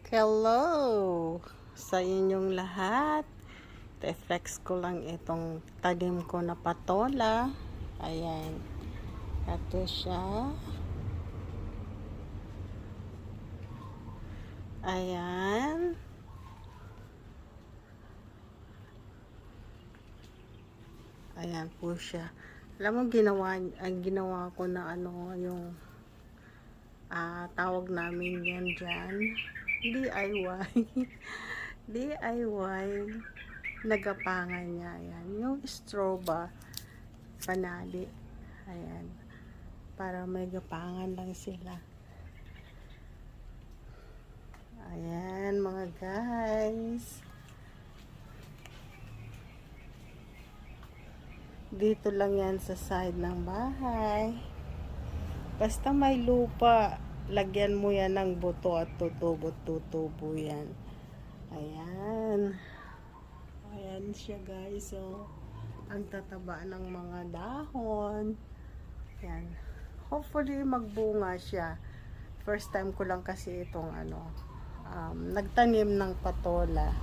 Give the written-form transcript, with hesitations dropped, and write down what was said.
Hello sa inyong lahat. Te-flex ko lang itong tanim ko na patola. Ayan. Ito siya. Ayan. Ayan po siya. Alam mo, ginawa ko na yung tawag namin yan dyan. DIY. DIY. Nagapangan niya. Ayan. Yung straw ba? Panali. Ayan. Para may gapangan lang sila. Ayan mga guys. Dito lang yan sa side ng bahay. Basta may lupa, lagyan mo yan ng buto at tutubo yan. Ayan. Ayan siya guys. So, ang tataba ng mga dahon. Ayan. Hopefully magbunga siya. First time ko lang kasi itong nagtanim ng patola.